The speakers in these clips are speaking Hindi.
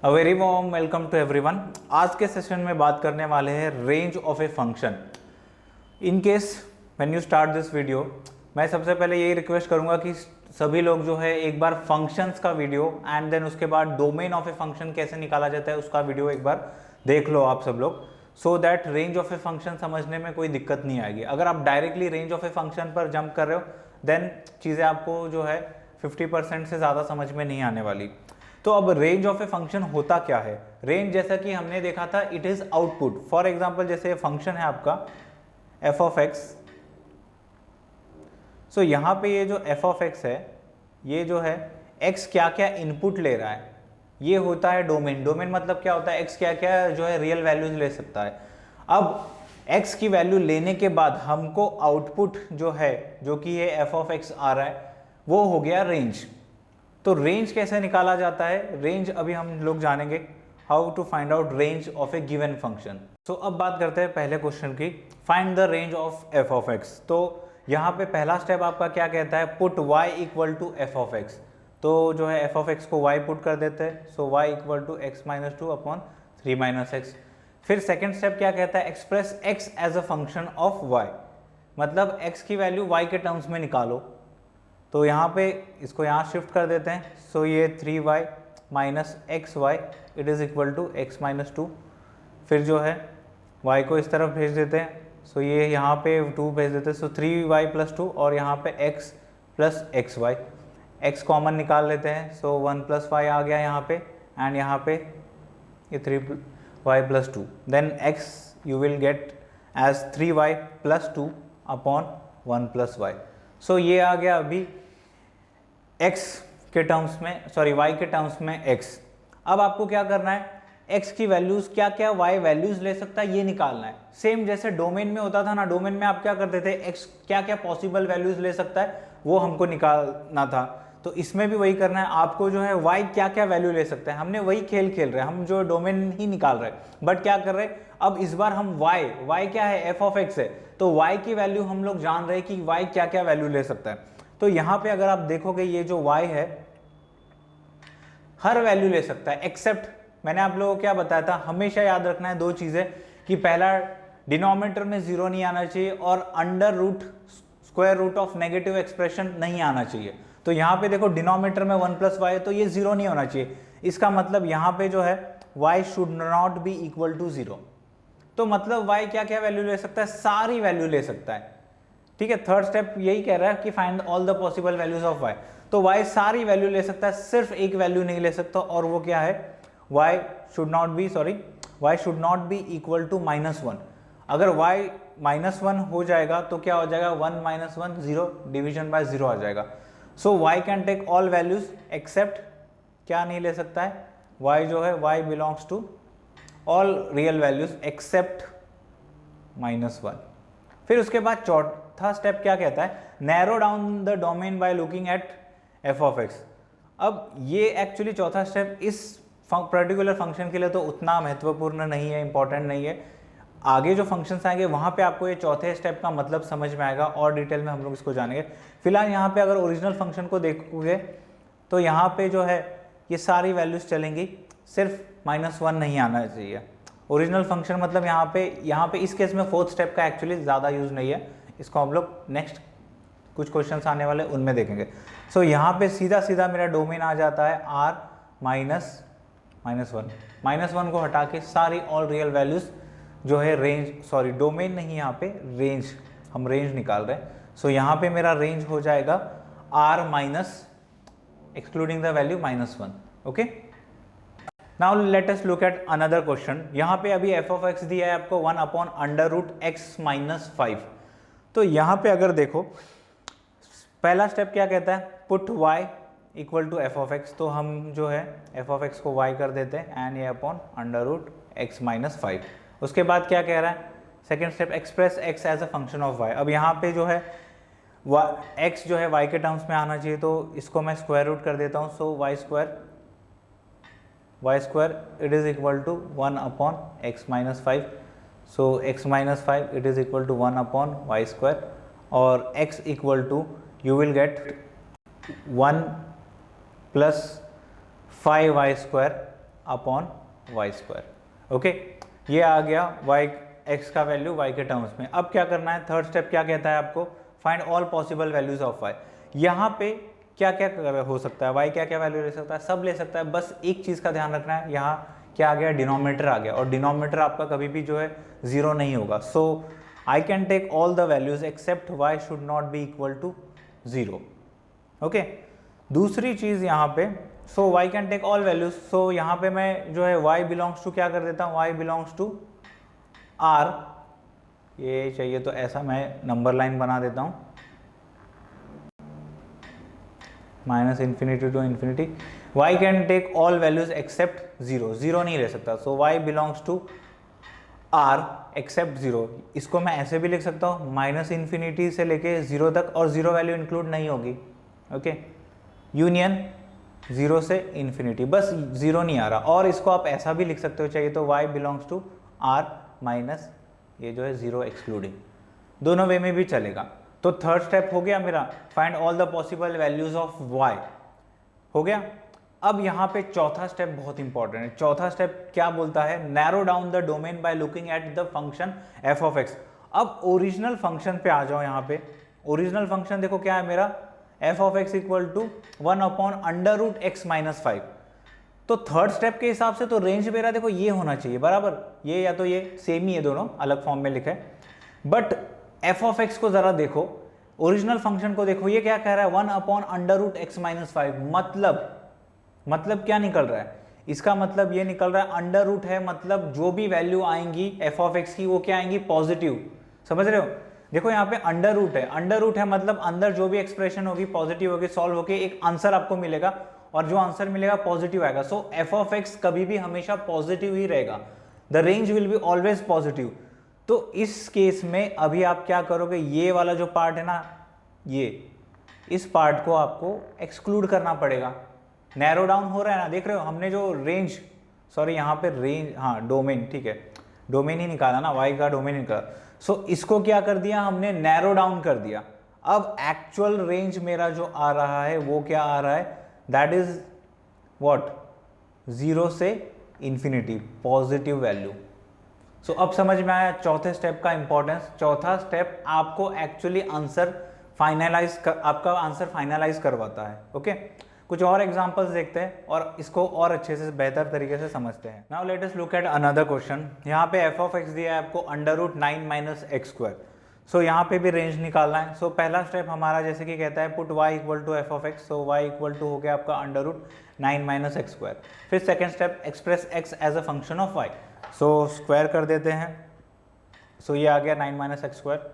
A very warm welcome to everyone. आज के सेशन में बात करने वाले हैं range of a function. In case when you start this video, मैं सबसे पहले यही रिक्वेस्ट करूंगा कि सभी लोग जो है एक बार फंक्शंस का वीडियो एंड देन उसके बाद डोमेन ऑफ ए फंक्शन कैसे निकाला जाता है उसका वीडियो एक बार देख लो आप सब लोग, so that range of a function समझने में कोई दिक्कत नहीं आएगी। अगर आप directly range of a function पर जंप कर रहे हो देन चीज़ें आपको जो है 50% से ज़्यादा समझ में नहीं आने वाली। तो अब रेंज ऑफ ए फंक्शन होता क्या है? रेंज जैसा कि हमने देखा था, it is output. For example जैसे फंक्शन है आपका एफ ऑफ एक्स, सो यहां पे ये जो एफ ऑफ एक्स है, ये जो है एक्स क्या क्या इनपुट ले रहा है, ये होता है डोमेन। डोमेन मतलब क्या होता है? एक्स क्या क्या जो है रियल वैल्यूज ले सकता है। अब एक्स की वैल्यू लेने के बाद हमको आउटपुट जो है, जो कि ये एफ ऑफ एक्स आ रहा है, वो हो गया रेंज। तो रेंज कैसे निकाला जाता है? रेंज अभी हम लोग जानेंगे, how to find out range of a given function. तो अब बात करते हैं पहले क्वेश्चन की, find the range of F of X. तो यहाँ पे पहला स्टेप आपका क्या कहता है? Put y equal to F of X. तो जो है एफ ऑफ एक्स को y पुट कर देते हैं, so y equal to X minus two upon 3 minus X. फिर सेकेंड स्टेप क्या कहता है? Express x as a function of y, मतलब x की वैल्यू y के टर्म्स में निकालो। तो यहाँ पे इसको यहाँ शिफ्ट कर देते हैं, सो ये 3y minus X Y it is equal to X minus two. फिर जो है y को इस तरफ भेज देते हैं, सो ये यहाँ पे 2 भेज देते हैं, सो 3y प्लस 2 और यहाँ पे x plus X Y. x common निकाल लेते हैं, सो 1 प्लस वाई आ गया यहाँ पे, एंड यहाँ पे ये 3y plus 2, then x you will get as 3y plus 2 upon 1 plus y. So ये आ गया अभी x के टर्म्स में, सॉरी y के टर्म्स में x। अब आपको क्या करना है? x की वैल्यूज क्या क्या y वैल्यूज ले सकता है ये निकालना है। सेम जैसे डोमेन में होता था ना, डोमेन में आप क्या करते थे? x क्या क्या पॉसिबल वैल्यूज ले सकता है वो हमको निकालना था। तो इसमें भी वही करना है आपको, जो है y क्या क्या वैल्यू ले सकता है। हमने वही खेल खेल रहे हैं, हम जो डोमेन ही निकाल रहे हैं, बट क्या कर रहे हैं अब इस बार हम y क्या है? f ऑफ x है, तो y की वैल्यू हम लोग जान रहे हैं कि y क्या क्या वैल्यू ले सकता है। तो यहां पे अगर आप देखोगे ये जो y है हर वैल्यू ले सकता है, एक्सेप्ट मैंने आप लोगों को क्या बताया था, हमेशा याद रखना है दो चीजें, कि पहला डिनोमिनेटर में 0 नहीं आना चाहिए और under root square root of negative expression नहीं आना चाहिए। तो यहाँ पे देखो डिनोमिनेटर में 1 प्लस वाई है, तो ये 0 नहीं होना चाहिए। इसका मतलब यहाँ पे जो है y should not be equal to 0। तो मतलब y क्या क्या वैल्यू ले सकता है? सारी वैल्यू ले सकता है। ठीक है, थर्ड स्टेप यही कह रहा है कि find all the possible values of y। तो y सारी वैल्यू ले सकता है, सिर्फ एक वैल्यू नहीं ले सकता, और वो क्या है? y should not be equal to -1। अगर y -1 हो जाएगा तो क्या हो जाएगा? 1 - 1 0, डिवीजन बाय 0 आ जाएगा। So y can take all values except क्या नहीं ले सकता है? y जो है y belongs to all real values except -1। फिर उसके बाद चौथा स्टेप क्या कहता है? Narrow down the domain by looking at F of X. अब ये एक्चुअली चौथा स्टेप इस पर्टिकुलर फंक्शन के लिए तो उतना महत्वपूर्ण नहीं है, इंपॉर्टेंट नहीं है। आगे जो फंक्शंस आएंगे वहां पे आपको ये चौथे स्टेप का मतलब समझ में आएगा और डिटेल में हम लोग इसको जानेंगे। फिलहाल यहाँ पे अगर ओरिजिनल फंक्शन को देखोगे तो यहाँ पे जो है ये सारी वैल्यूज चलेंगी, सिर्फ -1 नहीं आना चाहिए। ओरिजिनल फंक्शन मतलब यहाँ पे इस केस में फोर्थ स्टेप का एक्चुअली ज़्यादा यूज़ नहीं है, इसको हम लोग नेक्स्ट कुछ क्वेश्चंस आने वाले उनमें देखेंगे। सो यहाँ पे सीधा सीधा मेरा डोमेन आ जाता है r -1 को हटा के सारी ऑल रियल वैल्यूज जो है रेंज, सॉरी डोमेन नहीं, यहाँ पे रेंज, हम रेंज निकाल रहे हैं। सो यहाँ पे मेरा रेंज हो जाएगा r minus excluding the value -1। Okay, now let us look at another question. यहाँ पे अभी एफ ऑफ एक्स दिया है आपको 1 upon under root X minus 5। तो यहाँ पे अगर देखो पहला स्टेप क्या कहता है? Put y equal to F of X. तो हम जो है एफ ऑफ एक्स को y कर देते हैं एंड ये upon under root X minus 5। उसके बाद क्या कह रहा है? Second step express x as a function of y। अब यहाँ पे जो है x जो है y के टर्म्स में आना चाहिए, तो इसको मैं स्क्वायर रूट कर देता हूँ। So y square it is equal to 1 upon x minus 5। So x minus 5 it is equal to 1 upon y square, और x equal to you will get 1 plus 5y square upon Y square. Okay, ये आ गया वाई एक्स का वैल्यू वाई के टर्म्स में। अब क्या करना है, थर्ड स्टेप क्या कहता है आपको, find all possible values of Y. यहाँ पे क्या क्या हो सकता है, वाई क्या क्या वैल्यू ले सकता है, सब ले सकता है। बस एक चीज़ का ध्यान रखना है, यहाँ क्या आ गया, डिनोमिनेटर आ गया, और डिनोमिनेटर आपका कभी भी जो है जीरो नहीं होगा। So I can take all the values except y should not be equal to zero. Okay, दूसरी चीज़ यहाँ पे, so y can take all values, so यहाँ पे मैं जो है वाई बिलोंग्स टू क्या कर देता हूँ, वाई बिलोंग्स टू आर। ये चाहिए तो ऐसा मैं नंबर लाइन बना देता हूँ, minus infinity to infinity. Y can take all values except zero, zero नहीं ले सकता, so y belongs to R except zero. इसको मैं ऐसे भी लिख सकता हूँ, माइनस इन्फिनिटी से लेके जीरो तक, और जीरो वैल्यू इंक्लूड नहीं होगी। ओके, यूनियन जीरो से इन्फिनिटी, बस जीरो नहीं आ रहा। और इसको आप ऐसा भी लिख सकते हो चाहिए तो, Y belongs to R minus ये जो है जीरो एक्सक्लूडिंग, दोनों वे में भी चलेगा। तो थर्ड स्टेप हो गया मेरा, find all the possible values of Y, हो गया। अब यहाँ पे चौथा स्टेप बहुत इंपॉर्टेंट है। चौथा स्टेप क्या बोलता है, narrow down the domain by looking at the function F of X. अब ओरिजिनल फंक्शन पे आ जाओ। यहाँ पे ओरिजिनल फंक्शन देखो क्या है मेरा, F of X equal to 1 upon under root X minus 5। तो थर्ड स्टेप के हिसाब से तो रेंज मेरा देखो ये होना चाहिए बराबर, ये या तो ये सेम ही है, दोनों अलग फॉर्म में लिखा है। बट एफ ऑफ एक्स को जरा देखो, ओरिजिनल फंक्शन को देखो, ये क्या कह रहा है, 1 upon under root X minus 5। मतलब क्या निकल रहा है, इसका मतलब ये निकल रहा है अंडर रूट है, मतलब जो भी वैल्यू आएंगी एफ ऑफ एक्स की वो क्या आएंगी, पॉजिटिव। समझ रहे हो, देखो यहाँ पे अंडर रूट है, अंडर रूट है मतलब अंदर जो भी एक्सप्रेशन होगी पॉजिटिव होगी, सॉल्व होगी, एक आंसर आपको मिलेगा, और जो आंसर मिलेगा पॉजिटिव आएगा। सो एफ ऑफ एक्स कभी भी हमेशा पॉजिटिव ही रहेगा, the range will be always positive. तो इस केस में अभी आप क्या करोगे, ये वाला जो पार्ट है ना, ये इस पार्ट को आपको एक्सक्लूड करना पड़ेगा। नैरो डाउन हो रहा है ना, देख रहे हो हमने जो रेंज, सॉरी यहाँ पे रेंज, हाँ डोमेन, ठीक है डोमेन ही निकाला ना, वाई का डोमेन निकाला। सो इसको क्या कर दिया हमने, नैरो डाउन कर दिया। अब एक्चुअल रेंज मेरा जो आ रहा है वो क्या आ रहा है, दैट इज व्हाट, जीरो से इंफिनिटी, पॉजिटिव वैल्यू। सो अब समझ में आया चौथे स्टेप का इंपॉर्टेंस। चौथा स्टेप आपको एक्चुअली आंसर फाइनलाइज आपका आंसर फाइनलाइज करवाता है। ओके, कुछ और एग्जांपल्स देखते हैं और इसको और अच्छे से बेहतर तरीके से समझते हैं। Now let us look at another question. यहाँ पे एफ ऑफ एक्स दिया है आपको under root 9 minus x square. So यहाँ पे भी रेंज निकालना है। सो पहला स्टेप हमारा जैसे कि कहता है put y equal to F of x, so y equal to हो गया आपका under root 9 minus x square. फिर second step express x as a function of y, so square कर देते हैं। सो ये आ गया 9 माइनस एक्स स्क्वायर,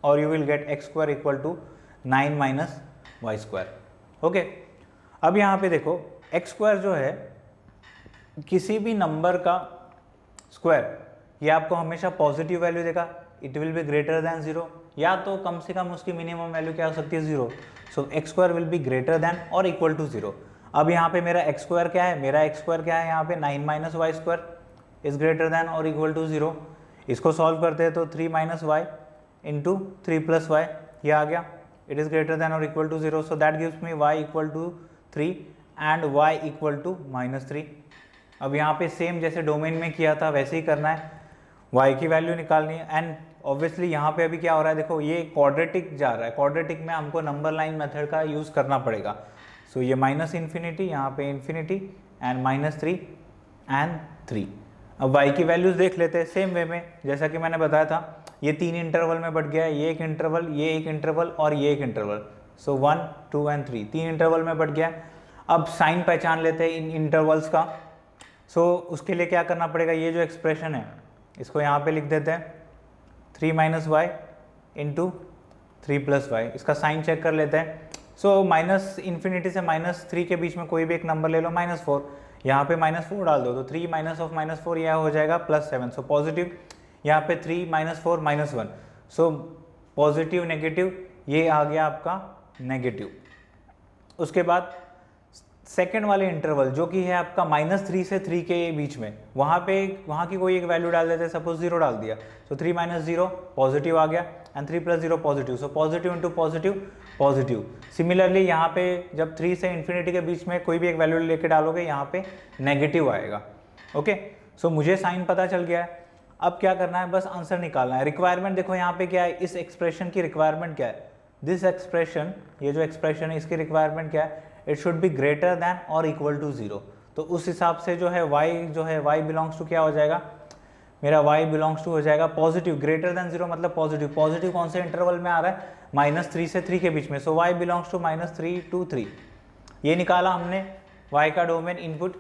और you will get x square equal to 9 minus Y square. Okay, अब यहाँ पे देखो एक्स स्क्वायर जो है किसी भी नंबर का स्क्वायर, ये आपको हमेशा पॉजिटिव वैल्यू देगा, it will be greater than zero, या तो कम से कम उसकी मिनिमम वैल्यू क्या हो सकती है, zero. So x square will be greater then और इक्वल टू जीरो। अब यहाँ पे मेरा एक्स स्क्वायर क्या है, मेरा एक्स स्क्वायर क्या है यहाँ पे 9 minus Y square is greater then और इक्वल टू जीरो। इसको सॉल्व करते हैं तो 3 minus Y into 3 plus Y, ये आ गया, इट इज ग्रेटर देन और equal to zero. So that gives me Y equal to 3 and Y equal to -3। अब यहाँ पे सेम जैसे डोमेन में किया था वैसे ही करना है, y की वैल्यू निकालनी है। एंड ऑब्वियसली यहाँ पे अभी क्या हो रहा है, देखो ये क्वाड्रेटिक जा रहा है, क्वाड्रेटिक में हमको नंबर लाइन मेथड का यूज़ करना पड़ेगा। सो ये माइनस इन्फिनिटी, यहाँ पे इन्फिनिटी एंड -3 एंड 3। अब y की वैल्यूज़ देख लेते हैं सेम वे में, जैसा कि मैंने बताया था ये 3 इंटरवल में बट गया है, ये एक इंटरवल, ये एक इंटरवल और ये एक इंटरवल। सो 1 2 एंड 3 3 इंटरवल में बट गया। अब साइन पहचान लेते हैं इन इंटरवल्स का। सो उसके लिए क्या करना पड़ेगा, ये जो एक्सप्रेशन है इसको यहाँ पे लिख देते हैं 3 minus Y into 3 plus Y. इसका साइन चेक कर लेते हैं। सो माइनस इन्फिनिटी से -3 के बीच में कोई भी एक नंबर ले लो, -4, यहाँ पे -4 डाल दो तो 3 माइनस ऑफ -4 यह हो जाएगा +7। सो पॉजिटिव, यहाँ पे 3 -4 -1, सो पॉजिटिव नेगेटिव, ये आ गया आपका नेगेटिव। उसके बाद सेकेंड वाले इंटरवल जो कि है आपका -3 से 3 के बीच में, वहाँ की कोई एक वैल्यू डाल देते हैं, सपोज 0 डाल दिया, तो 3 - 0 पॉजिटिव आ गया। And 3 + 0 positive, so positive into positive positive. Similarly यहाँ पे जब 3 से इन्फिनिटी के बीच में कोई भी एक वैल्यू लेके डालोगे यहाँ पे नेगेटिव आएगा। ओके, सो मुझे साइन पता चल गया है। अब क्या करना है, बस आंसर निकालना है। रिक्वायरमेंट देखो यहाँ पे क्या है, इस एक्सप्रेशन की रिक्वायरमेंट क्या है, दिस एक्सप्रेशन, ये जो एक्सप्रेशन है इसकी रिक्वायरमेंट क्या है, it should be greater then और इक्वल टू 0। तो उस हिसाब से जो है y बिलोंग्स टू क्या हो जाएगा, मेरा y बिलोंग्स टू हो जाएगा पॉजिटिव, ग्रेटर देन 0 मतलब पॉजिटिव। पॉजिटिव कौन से इंटरवल में आ रहा है, -3 से 3 के बीच में, सो y बिलोंग्स टू -3 to 3। ये निकाला हमने y का डोमेन इनपुट।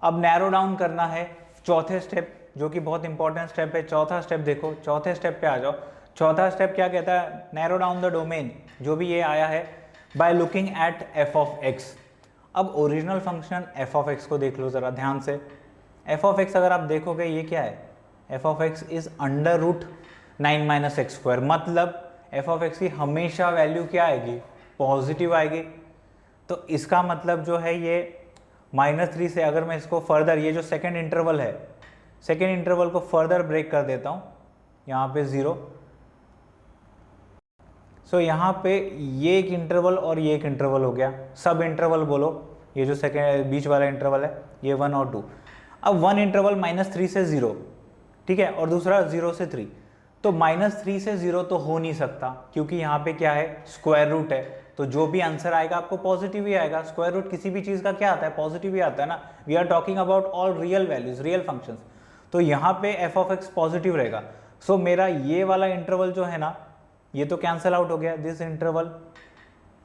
अब नैरो डाउन करना है, चौथे स्टेप जो कि बहुत इंपॉर्टेंट स्टेप है। चौथा स्टेप देखो, चौथे स्टेप पे आ जाओ। चौथा स्टेप क्या कहता है, नैरो डाउन द डोमेन, जो भी ये आया है, bye looking eight f of x। अब original function f of x को देख लो जरा ध्यान से। f ऑफ x अगर आप देखोगे ये क्या है, f of x is √9 - x², मतलब f ऑफ x की हमेशा वैल्यू क्या आएगी, पॉजिटिव आएगी। तो इसका मतलब जो है ये -3 से, अगर मैं इसको फर्दर, ये जो सेकेंड इंटरवल है, सेकेंड इंटरवल को फर्दर ब्रेक कर देता हूँ, यहाँ पे 0। सो यहाँ पे ये एक इंटरवल और ये एक इंटरवल हो गया, सब इंटरवल बोलो, ये जो सेकेंड बीच वाला इंटरवल है ये 1 और 2। अब 1 इंटरवल -3 से 0, ठीक है, और दूसरा 0 से 3। तो -3 से 0 तो हो नहीं सकता, क्योंकि यहाँ पे क्या है, स्क्वायर रूट है, तो जो भी आंसर आएगा आपको पॉजिटिव ही आएगा। स्क्वायर रूट किसी भी चीज़ का क्या आता है, पॉजिटिव ही आता है ना। We are talking about all real values, real functions. तो यहाँ पे f ऑफ x पॉजिटिव रहेगा। सो मेरा ये वाला इंटरवल जो है ना, ये तो कैंसिल आउट हो गया, दिस इंटरवल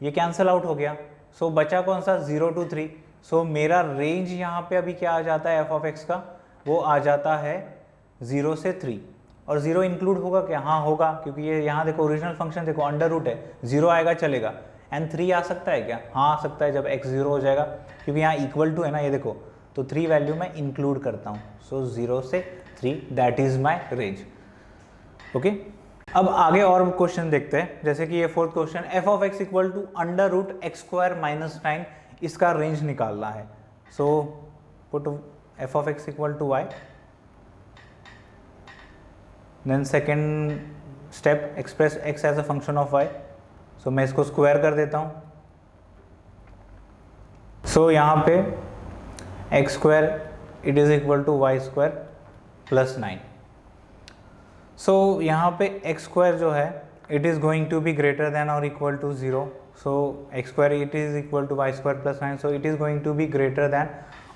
ये कैंसिल आउट हो गया। सो बचा कौन सा, 0 to 3। सो मेरा रेंज यहाँ पे अभी क्या आ जाता है f ऑफ x का, वो आ जाता है 0 से 3। और 0 इंक्लूड होगा क्या, हाँ होगा, क्योंकि ये यहाँ देखो ओरिजिनल फंक्शन देखो अंडर रूट है, 0 आएगा चलेगा। एंड 3 आ सकता है क्या, हाँ आ सकता है, जब x 0 हो जाएगा, क्योंकि यहाँ इक्वल टू है ना, ये देखो, तो 3 वैल्यू मैं इंक्लूड करता हूँ। सो 0 से 3 that is my range. Okay, अब आगे और क्वेश्चन देखते हैं, जैसे कि ये fourth question, f of x equal to √x² - 9, इसका रेंज निकालना है। So put f of x equal to y, then second step express x as a function of y। So मैं इसको स्क्वायर कर देता हूँ। सो यहाँ पे x² it is equal to y² + 9। So यहाँ पे x² जो है it is going to be greater then और equal to 0। So x² it is equal to y² + 9, so it is going to be greater then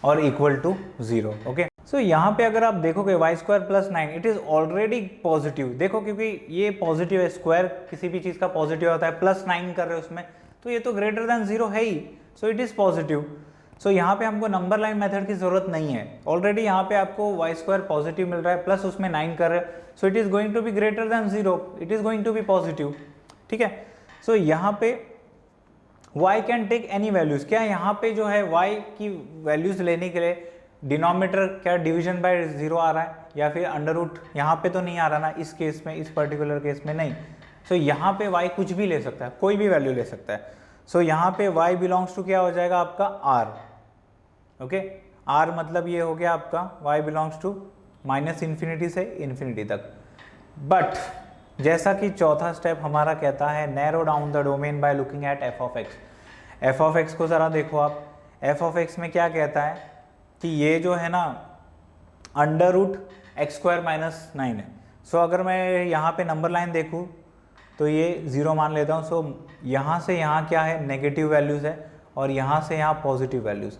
और इक्वल टू 0। ओके, सो यहाँ पे अगर आप देखोगे y² + 9 it is already positive. देखो क्योंकि ये पॉजिटिव है, स्क्वायर किसी भी चीज़ का पॉजिटिव होता है, +9 कर रहे हो उसमें, तो ये तो ग्रेटर देन 0 है ही, सो इट इज़ पॉजिटिव। सो यहाँ पे हमको नंबर लाइन मेथड की जरूरत नहीं है, ऑलरेडी यहाँ पे आपको y² पॉजिटिव मिल रहा है, प्लस उसमें 9 कर रहे हैं, so it is going to be greater than 0, it is going to be positive. ठीक है, सो यहाँ पे y can take any values. क्या यहाँ पे जो है y की वैल्यूज लेने के लिए डिनोमिनेटर क्या डिवीजन बाय 0 आ रहा है, या फिर अंडर रूट, यहाँ पे तो नहीं आ रहा ना इस केस में, इस पर्टिकुलर केस में नहीं। सो यहाँ पे y कुछ भी ले सकता है, कोई भी वैल्यू ले सकता है। सो यहाँ पे y बिलोंग्स टू क्या हो जाएगा आपका r। ओके, r मतलब ये हो गया आपका y बिलोंग्स टू -∞ से इन्फिनिटी तक। बट जैसा कि चौथा स्टेप हमारा कहता है narrow down the domain by looking eight f of x। f of x को ज़रा देखो आप, f ऑफ x में क्या कहता है कि ये जो है ना √x² - 9 है। सो अगर मैं यहाँ पे नंबर लाइन देखूँ तो ये 0 मान लेता हूँ। सो यहाँ से यहाँ क्या है, नेगेटिव वैल्यूज़ है, और यहाँ से यहाँ पॉजिटिव वैल्यूज़।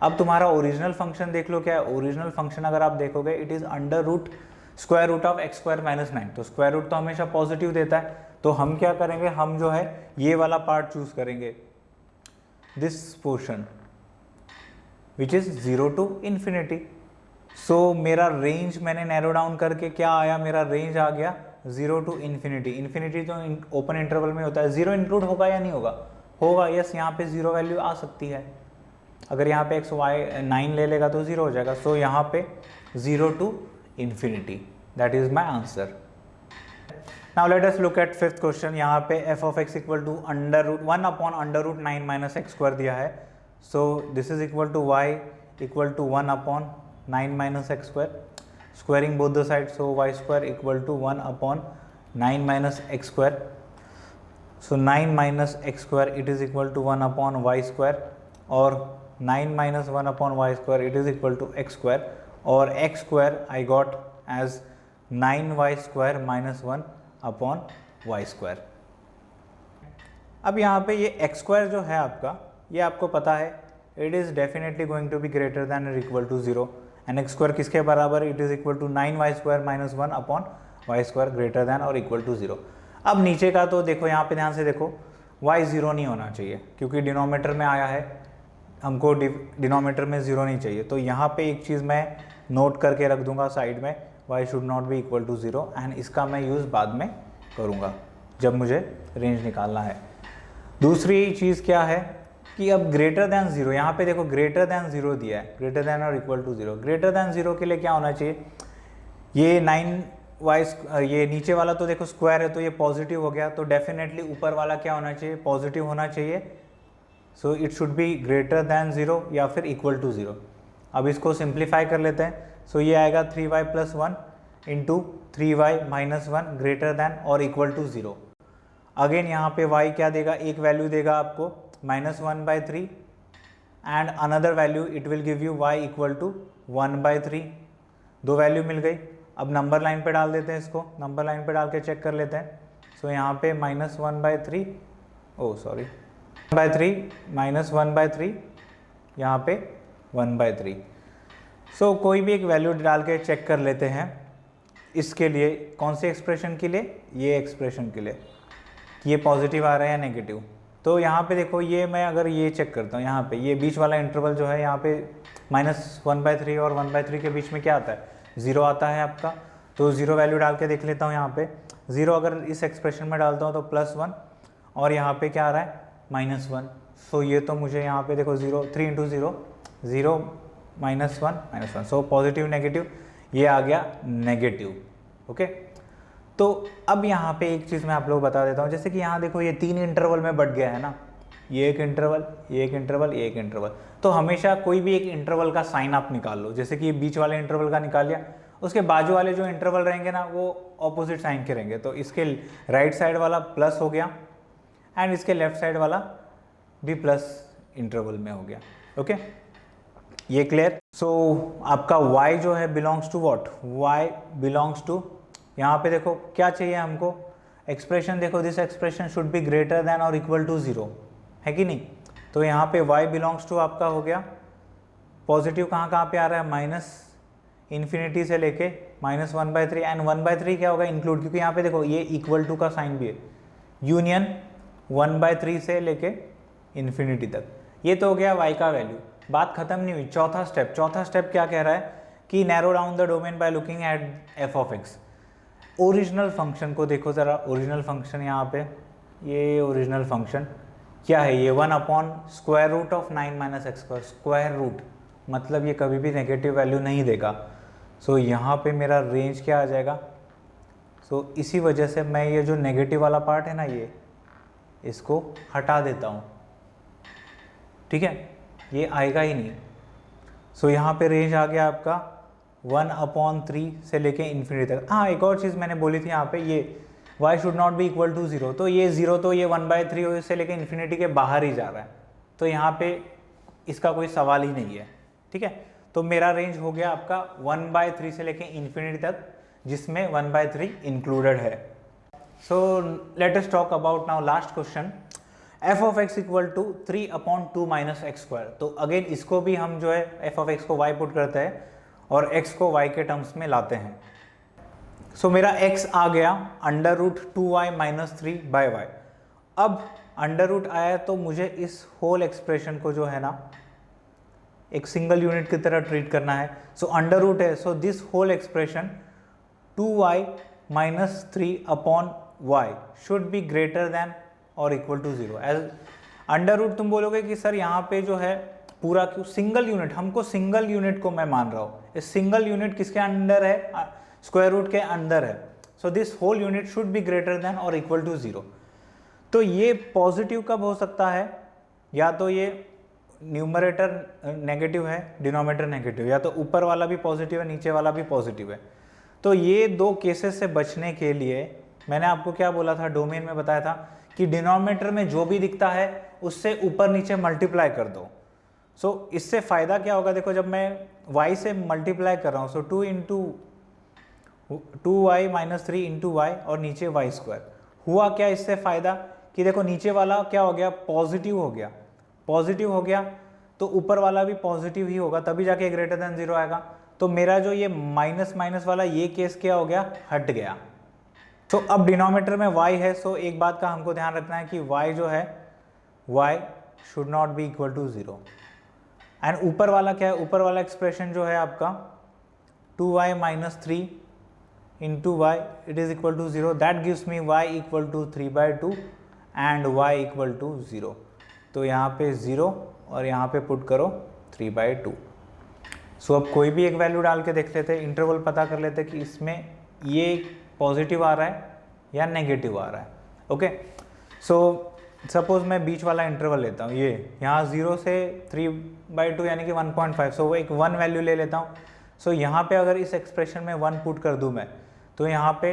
अब तुम्हारा ओरिजिनल फंक्शन देख लो क्या है, ओरिजिनल फंक्शन अगर आप देखोगे इट इज़ √√* ऑफ x² - 9। तो स्क्वायर रूट तो हमेशा पॉजिटिव देता है, तो हम क्या करेंगे, हम जो है ये वाला पार्ट चूज करेंगे, this portion which is 0 to ∞। सो मेरा रेंज मैंने नैरो डाउन करके क्या आया, मेरा रेंज आ गया 0 to ∞। इन्फिनिटी तो ओपन इंटरवल में होता है। 0 इंक्लूड होगा या नहीं होगा, होगा, यस, यहाँ पे 0 वैल्यू आ सकती है। अगर यहाँ पे x y 9 ले लेगा तो 0 हो जाएगा। सो यहाँ पे 0 to ∞, that is my answer. Now let us look at fifth question. यहाँ पे f of x equal to √1/√9 - x² दिया है। So this is equal to y equal to 1/9 - x², squaring both the side, so y² equal to 1/9 9 minus x square, so 9 minus x square it is equal to 1 upon Y square, और 9 minus 1 upon Y square it is equal to x square, और x square I got as 9y square minus 1 upon Y square. अब यहाँ पे ये एक्स स्क्वायर जो है आपका, ये आपको पता है it is definitely going to be greater than और equal to 0, and x square किसके बराबर, it is equal to 9y square minus 1 upon Y square greater than और इक्वल टू 0। अब नीचे का तो देखो, यहाँ पे ध्यान से देखो, y 0 नहीं होना चाहिए क्योंकि डिनोमीटर में आया है, हमको डिनोमीटर में 0 नहीं चाहिए। तो यहाँ पे एक चीज़ मैं नोट करके रख दूंगा साइड में, y should not be equal to 0, and इसका मैं यूज़ बाद में करूँगा जब मुझे रेंज निकालना है। दूसरी चीज़ क्या है कि अब ग्रेटर दैन 0, यहाँ पे देखो ग्रेटर दैन 0 दिया है, ग्रेटर दैन और इक्वल टू 0। ग्रेटर दैन 0 के लिए क्या होना चाहिए, ये 9y, ये नीचे वाला तो देखो स्क्वायर है तो ये पॉजिटिव हो गया, तो डेफिनेटली ऊपर वाला क्या होना चाहिए, पॉजिटिव होना चाहिए। So it should be greater then 0 या फिर इक्वल टू 0। अब इसको सिंप्लीफाई कर लेते हैं। सो ये आएगा 3y plus 1 into 3y minus 1 greater than और इक्वल टू 0। अगेन यहाँ पे y क्या देगा, एक वैल्यू देगा आपको -1/3 and another value it will give you y equal to 1/3। दो वैल्यू मिल गई। अब नंबर लाइन पे डाल देते हैं इसको, नंबर लाइन पे डाल के चेक कर लेते हैं। सो यहाँ पे -1/3, ओ सॉरी 1/3 -1/3, यहाँ पे 1/3। सो कोई भी एक वैल्यू डाल के चेक कर लेते हैं इसके लिए, कौन से एक्सप्रेशन के लिए, ये एक्सप्रेशन के लिए, ये पॉजिटिव आ रहा है या नेगेटिव। तो यहाँ पे देखो, ये मैं अगर ये चेक करता हूँ, यहाँ पे ये बीच वाला इंटरवल जो है, यहाँ पे -1/3 और 1/3 के बीच में क्या आता है, 0 आता है आपका। तो 0 वैल्यू डाल के देख लेता हूँ। यहाँ पे 0 अगर इस एक्सप्रेशन में डालता हूँ तो +1, और यहाँ पे क्या आ रहा है -1। सो ये तो मुझे यहाँ पे देखो 0, 3 इंटू 0, 0 -1 सो पॉजिटिव नेगेटिव, ये आ गया नेगेटिव। ओके, तो अब यहाँ पे एक चीज़ मैं आप लोग बता देता हूँ, जैसे कि यहाँ देखो ये 3 इंटरवल में बट गया है ना, ये एक इंटरवल, ये एक इंटरवल, ये एक इंटरवल। तो हमेशा कोई भी एक इंटरवल का साइन आप निकाल लो, जैसे कि ये बीच वाले इंटरवल का निकाल लिया, उसके बाजू वाले जो इंटरवल रहेंगे ना वो ऑपोजिट साइन के रहेंगे। तो इसके राइट साइड वाला प्लस हो गया एंड इसके लेफ्ट साइड वाला भी प्लस इंटरवल में हो गया। ओके, ये क्लियर। सो आपका y जो है belongs to what, y belongs to, यहाँ पे देखो क्या चाहिए हमको, एक्सप्रेशन देखो, this expression should be greater then और इक्वल टू 0, है कि नहीं। तो यहाँ पे y बिलोंग्स टू आपका हो गया पॉजिटिव, कहाँ पे आ रहा है, -इन्फिनिटी से लेके -1/3, एंड 1/3 क्या होगा, इंक्लूड, क्योंकि यहाँ पे देखो ये इक्वल टू का साइन भी है, यूनियन 1/3 से लेके इन्फिनिटी तक। ये तो हो गया y का वैल्यू, बात खत्म नहीं हुई। चौथा स्टेप क्या कह रहा है कि narrow down the domain by looking eight f(x). Original function को देखो ज़रा, ओरिजिनल फंक्शन यहाँ पे, ये ओरिजिनल फंक्शन क्या है, ये 1/√(9 - x²), स्क्वायर रूट, मतलब ये कभी भी नेगेटिव वैल्यू नहीं देगा। सो यहाँ पे मेरा रेंज क्या आ जाएगा। सो इसी वजह से मैं ये जो नेगेटिव वाला पार्ट है ना, ये इसको हटा देता हूँ, ठीक है, ये आएगा ही नहीं। सो यहाँ पे रेंज आ गया आपका 1/3 से लेके इन्फिनिटी तक। हाँ, एक और चीज़ मैंने बोली थी यहाँ पे, ये y should not be equal to 0, तो ये 0 तो ये 1/3 से लेके इन्फिनिटी के बाहर ही जा रहा है, तो यहाँ पे इसका कोई सवाल ही नहीं है, ठीक है। तो मेरा रेंज हो गया आपका 1/3 से लेके इन्फिनिटी तक, जिसमें 1/3 इंक्लूडेड है। So let us talk about now last question, f(x) equal to 3/2 - x²। तो अगेन इसको भी हम जो है f(x) को y पुट करते हैं और x को y के टर्म्स में लाते हैं। सो मेरा x आ गया √2y - 3/y। अब अंडर रूट आया तो मुझे इस होल एक्सप्रेशन को जो है ना एक सिंगल यूनिट की तरह ट्रीट करना है। सो अंडर रूट है, so this whole expression 2y - 3/y should be greater then और equal to 0। As under root तुम बोलोगे कि सर यहाँ पे जो है पूरा क्यों, सिंगल यूनिट, हमको सिंगल यूनिट को मैं मान रहा हूँ, इस सिंगल यूनिट किसके अंदर है, स्क्वायर रूट के अंदर है। So this whole unit should be greater then और इक्वल टू 0। तो ये पॉजिटिव कब हो सकता है, या तो ये न्यूमरेटर नेगेटिव है, डिनोमिनेटर नेगेटिव, या तो ऊपर वाला भी पॉजिटिव है, नीचे वाला भी पॉजिटिव है। तो ये दो केसेस से बचने के लिए मैंने आपको क्या बोला था, डोमेन में बताया था कि डिनोमिनेटर में जो भी दिखता है उससे ऊपर नीचे मल्टीप्लाई कर दो। सो इससे फ़ायदा क्या होगा, देखो जब मैं y से मल्टीप्लाई कर रहा हूँ, सो 2y माइनस 3 इंटू वाई और नीचे वाई स्क्वायर। हुआ क्या इससे फ़ायदा कि देखो नीचे वाला क्या हो गया, पॉजिटिव हो गया, पॉजिटिव हो गया तो ऊपर वाला भी पॉजिटिव ही होगा, तभी जाके ग्रेटर देन 0 आएगा। तो मेरा जो ये माइनस माइनस वाला ये केस क्या हो गया, हट गया। तो अब डिनोमिनेटर में y है, सो एक बात का हमको ध्यान रखना है कि y जो है y should not be equal to 0। And ऊपर वाला क्या है, ऊपर वाला एक्सप्रेशन जो है आपका 2y minus 3 into Y it is equal to 0, that gives me y equal to 3/2 and y equal to 0। तो यहाँ पे 0 और यहाँ पे पुट करो 3/2। सो अब कोई भी एक वैल्यू डाल के देख लेते, इंटरवल पता कर लेते कि इसमें ये पॉजिटिव आ रहा है या नेगेटिव आ रहा है। ओके, सो सपोज मैं बीच वाला इंटरवल लेता हूँ, ये यहाँ 0 से 3/2 यानी कि 1.5, सो वो एक 1 वैल्यू ले लेता हूँ। सो यहाँ पे अगर इस एक्सप्रेशन में 1 पुट कर दूँ मैं, तो यहाँ पे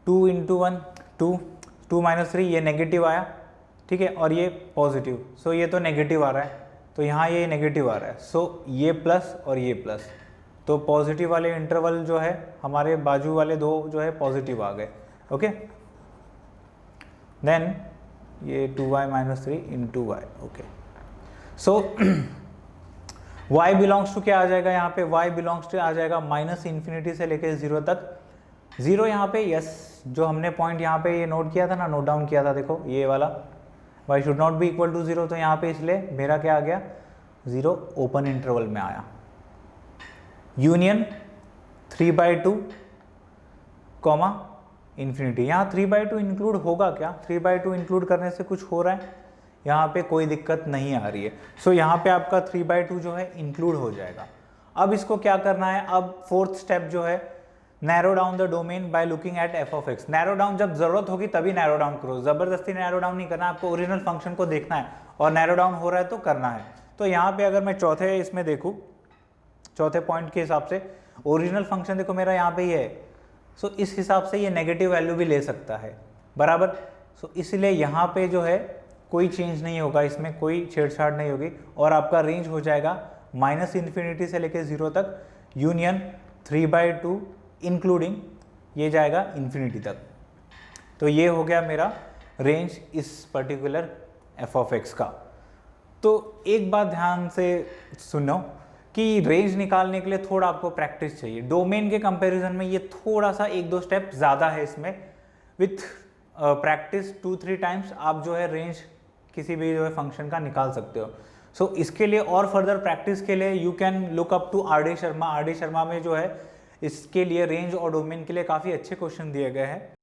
2 इंटू 1 2 माइनस 3 ये नेगेटिव आया, ठीक है, और ये पॉजिटिव, सो ये तो नेगेटिव आ रहा है, तो यहाँ ये नेगेटिव आ रहा है, सो ये प्लस और ये प्लस, तो पॉजिटिव वाले इंटरवल जो है हमारे बाजू वाले दो जो है पॉजिटिव आ गए। ओके, देन ये 2y minus 3 into Y. Okay, so y belongs to क्या आ जाएगा, यहाँ पे y बिलोंग्स टू आ जाएगा माइनस इन्फिनिटी से लेके 0 तक। 0 यहाँ पे यस, जो हमने पॉइंट यहाँ पे ये नोट किया था ना, नोट डाउन किया था, देखो ये वाला y should not be equal to 0, तो यहाँ पे इसलिए मेरा क्या आ गया, 0 ओपन इंटरवल में आया। यूनियन 3/2 कॉमा इन्फिनिटी, यहाँ 3/2 इंक्लूड होगा क्या, 3/2 इंक्लूड करने से कुछ हो रहा है, यहाँ पे कोई दिक्कत नहीं आ रही है। सो यहाँ पे आपका 3/2 जो है इंक्लूड हो जाएगा। अब इसको क्या करना है, अब फोर्थ स्टेप जो है, narrow down the domain by looking at F of x. Narrow down जब जरूरत होगी तभी नैरो डाउन करो, जबरदस्ती नैरो डाउन नहीं करना, आपको ओरिजिनल फंक्शन को देखना है और नैरो डाउन हो रहा है तो करना है। तो यहाँ पे अगर मैं चौथे इसमें देखूँ, चौथे पॉइंट के हिसाब से ओरिजिनल फंक्शन देखो मेरा यहाँ पे ही है, सो इस हिसाब से ये नेगेटिव वैल्यू भी ले सकता है, बराबर। सो इसलिए यहाँ पे जो है कोई चेंज नहीं होगा, इसमें कोई छेड़छाड़ नहीं होगी और आपका रेंज हो जाएगा माइनस इन्फिनिटी से लेके 0 तक, यूनियन 3/2 इंक्लूडिंग ये जाएगा इन्फिनिटी तक। तो ये हो गया मेरा रेंज इस पर्टिकुलर एफ ऑफ एक्स का। तो एक बात ध्यान से सुनो कि रेंज निकालने के लिए थोड़ा आपको प्रैक्टिस चाहिए। डोमेन के कंपैरिजन में ये थोड़ा सा 1-2 स्टेप ज़्यादा है, इसमें विथ प्रैक्टिस 2-3 टाइम्स आप जो है रेंज किसी भी जो है फंक्शन का निकाल सकते हो। सो इसके लिए और फर्दर प्रैक्टिस के लिए you can look up to R D Sharma. R D Sharma में जो है इसके लिए रेंज और डोमेन के लिए काफ़ी अच्छे क्वेश्चन दिए गए हैं।